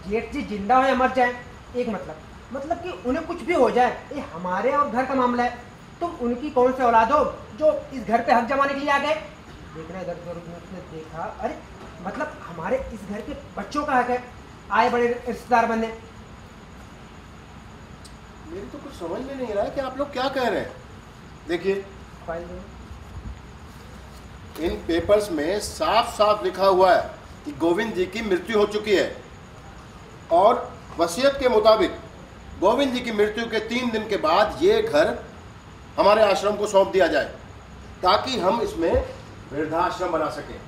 जेठ जी जिंदा हो या मर जाए, एक मतलब कि उन्हें कुछ भी हो जाए, ये हमारे और घर का मामला है। तुम उनकी कौन से औलाद हो जो इस घर पे हक जमाने के लिए आ गए? देखना इधर उधर उसने देखा, अरे मतलब हमारे इस घर के बच्चों का हक है आए बड़े रिश्तेदार बनने। मेरी तो कुछ समझ में नहीं आ रहा है कि आप लोग क्या कह रहे हैं। देखिए, फाइल दो। इन पेपर्स में साफ साफ लिखा हुआ है कि गोविंद जी की मृत्यु हो चुकी है और वसीयत के मुताबिक गोविंद जी की मृत्यु के 3 दिन के बाद ये घर हमारे आश्रम को सौंप दिया जाए ताकि हम इसमें वृद्धाश्रम बना सकें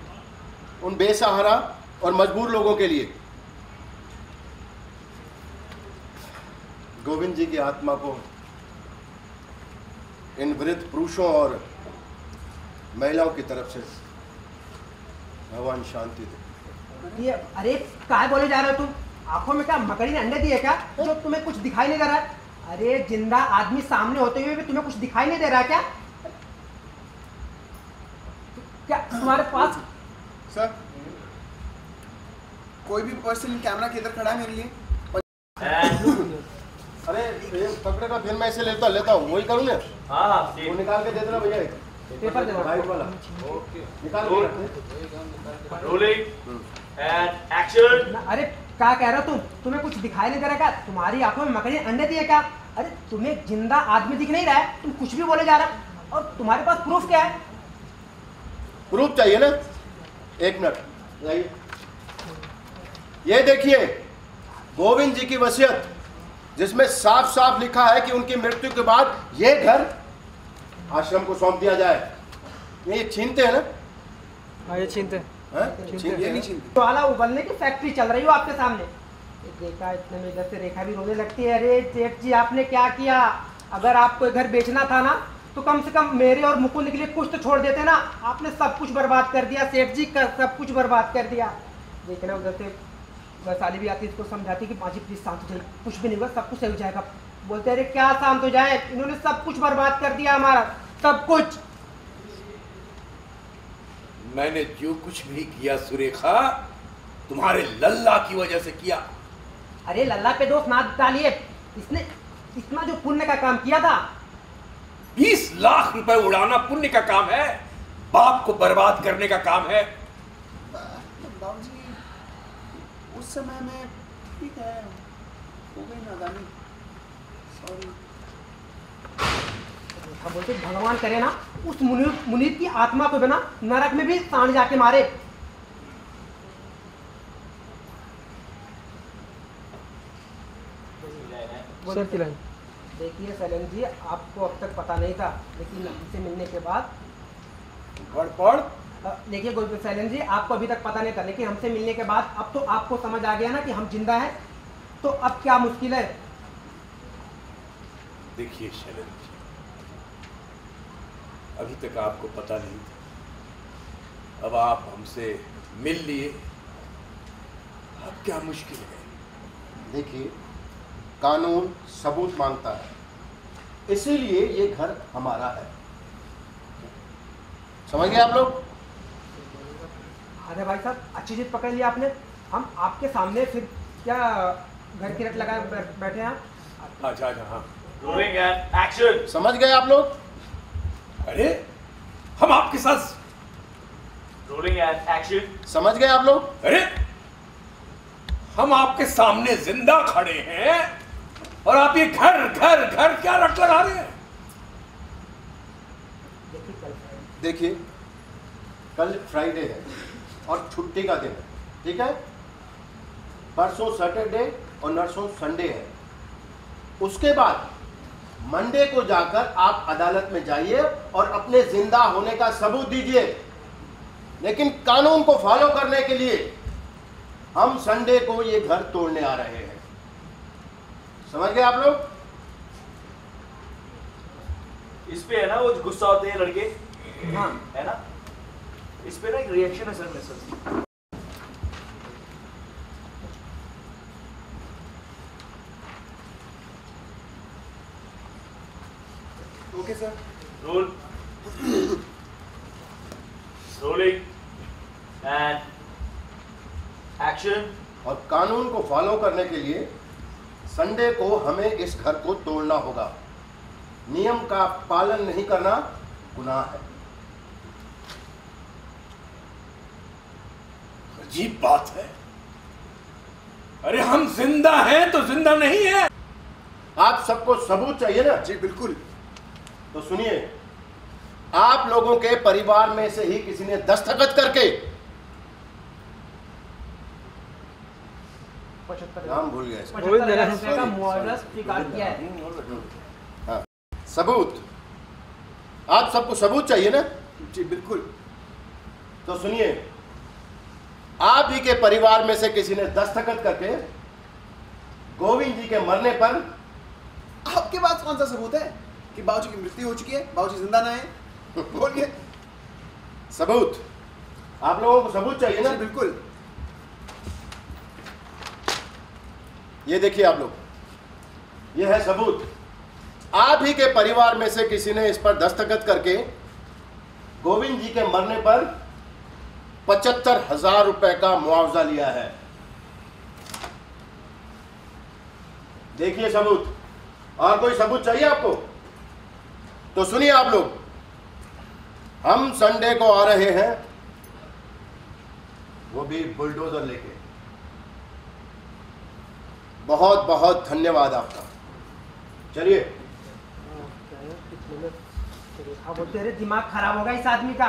उन बेसहारा और मजबूर लोगों के लिए। गोविंद जी की आत्मा को इन वृद्ध पुरुषों और महिलाओं की तरफ से भगवान शांति दे। ये अरे काय बोले जा रहे हो तुम? आंखों में क्या मकड़ी ने अंडे दिए क्या जो तुम्हें कुछ दिखाई नहीं दे रहा है? अरे जिंदा आदमी सामने होते हुए भी तुम्हें कुछ दिखाई नहीं दे रहा है क्या? क्या तुम्हारे पास? सर, कोई भी पर्सन कैमरा के इधर खड़ा है मेरे लिए? अरे पकड़े का फिर मैं इसे लेता हूँ वही करूँ ना। हाँ वो निकाल के दे देना भैया, पेपर दे वाइट वाला ओके निकाल के रख दे। Rolling and action. अरे क्या कह रहे हो तुम? तुम्हें कुछ दिखाई नहीं दे रहा क्या? तुम्हारी आंखों में मकड़ी ने अंडे दिए क्या? अरे तुम्हें जिंदा आदमी दिख नहीं रहा है, तुम कुछ भी बोले जा रहे हो और तुम्हारे पास प्रूफ क्या है? प्रूफ चाहिए ना? एक मिनट लाइए, ये देखिए गोविंद जी की वसीयत जिसमें साफ साफ लिखा है कि उनकी मृत्यु के बाद ये घर आश्रम को सौंप दिया जाए। ये छीनते हैं ना? हाँ ये छीनते ये नहीं छीनते। ज्वाला उबलने की फैक्ट्री चल रही हो आपके सामने। ये देखा इतने में इधर से रेखा भी रोने लगती है। अरे सेठ जी आपने क्या किया? अगर आपको घर बेचना था ना तो कम से कम मेरे और मुकुंद के लिए कुछ तो छोड़ देते ना। आपने सब कुछ बर्बाद कर दिया सेठ जी, का सब कुछ बर्बाद कर दिया। देखना उधर से वैशाली भी आती, इसको समझाती कि माजी प्लीज शांत हो जाइए, कुछ भी नहीं हुआ, सब कुछ सही हो जाएगा। बोलते अरे क्या शांत हो जाए, इन्होंने सब कुछ बर्बाद कर दिया हमारा, सब कुछ। मैंने जो कुछ भी किया सुरेखा तुम्हारे लल्ला की वजह से किया। अरे लल्ला पे दोष ना डालिए, इसने इतना जो पुण्य का काम किया था। 20 लाख रुपए उड़ाना पुण्य का काम है, बाप को बर्बाद करने का काम है। बाबूजी, उस समय में ठीक है, हो गई नादानी, सॉरी। बोलते भगवान करे ना उस मुनीर की आत्मा को बिना नरक में भी सांड जाके मारे। देखिए सैलन जी, आपको अब तक पता नहीं था, लेकिन हमसे मिलने के बाद देखिए सैलन जी, आपको अभी तक पता नहीं था, लेकिन हमसे मिलने के बाद अब तो आपको समझ आ गया ना कि हम जिंदा हैं। तो अब क्या मुश्किल है? देखिए शैलन जी, अभी तक आपको पता नहीं था, अब आप हमसे मिल लिए, अब क्या मुश्किल है? देखिए कानून सबूत मांगता है, इसीलिए ये घर हमारा है। समझ गए आप लोग? अरे भाई साहब अच्छी चीज पकड़ लिया आपने। हम आपके सामने फिर क्या घर की रट लगा बैठे हैं? अच्छा हाँ। Rolling and action. समझ गए आप लोग? अरे हम आपके साथ। Rolling and action. समझ गए आप लोग? अरे हम आपके सामने जिंदा खड़े हैं और आप ये घर घर घर क्या रट लगा रहे हैं? देखिए कल फ्राइडे है और छुट्टी का दिन है, ठीक है? परसों सैटरडे और नरसों संडे है। उसके बाद मंडे को जाकर आप अदालत में जाइए और अपने जिंदा होने का सबूत दीजिए। लेकिन कानून को फॉलो करने के लिए हम संडे को ये घर तोड़ने आ रहे हैं। समझ गए आप लोग? इस पे है ना वो गुस्सा होते हैं लड़के, हाँ है ना, इस पे ना एक रिएक्शन है sir message. Okay sir. Role rolling and action. और कानून को फॉलो करने के लिए संडे को हमें इस घर को तोड़ना होगा। नियम का पालन नहीं करना गुनाह है। अजीब बात है। अरे हम जिंदा हैं तो जिंदा नहीं है। आप सबको सबूत चाहिए ना? जी बिल्कुल। तो सुनिए, आप लोगों के परिवार में से ही किसी ने दस्तखत करके 75 नाम भूल गया इसका। 75,000 रुपए का मुआवजा स्वीकार किया है। हाँ, सबूत। आप सबको सबूत चाहिए ना? जी बिल्कुल। तो सुनिए, आप ही के परिवार में से किसी ने दस्तखत करके गोविंद जी के मरने पर आपके पास कौन सा सबूत है कि बाबूजी की मृत्यु हो चुकी है, बाबूजी जिंदा ना है? बोलिए। सबूत। आप लोगों को सबूत चाहिए ना? जी बिल्कुल। ये देखिए आप लोग, ये है सबूत। आप ही के परिवार में से किसी ने इस पर दस्तखत करके गोविंद जी के मरने पर 75,000 रुपए का मुआवजा लिया है। देखिए सबूत। और कोई सबूत चाहिए आपको? तो सुनिए आप लोग, हम संडे को आ रहे हैं, वो भी बुलडोजर लेके। बहुत बहुत धन्यवाद आपका। चलिए। हाँ, बोलते अरे दिमाग खराब होगा इस आदमी का।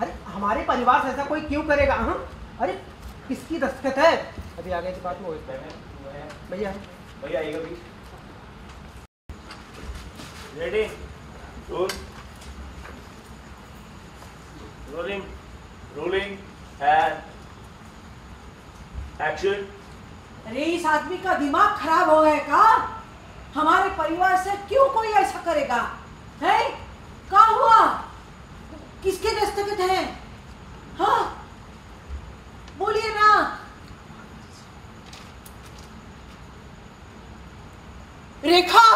अरे हमारे परिवार से ऐसा कोई क्यों करेगा? हाँ, अरे किसकी दस्तखत है? अभी आगे की बात में भैया भैया आएगा भी। Ready, roll, rolling, rolling and action. अरे इस आदमी का दिमाग खराब हो गया का? हमारे परिवार से क्यों कोई ऐसा करेगा? है क्या हुआ? किसके दस्तखत है? हाँ बोलिए ना। रेखा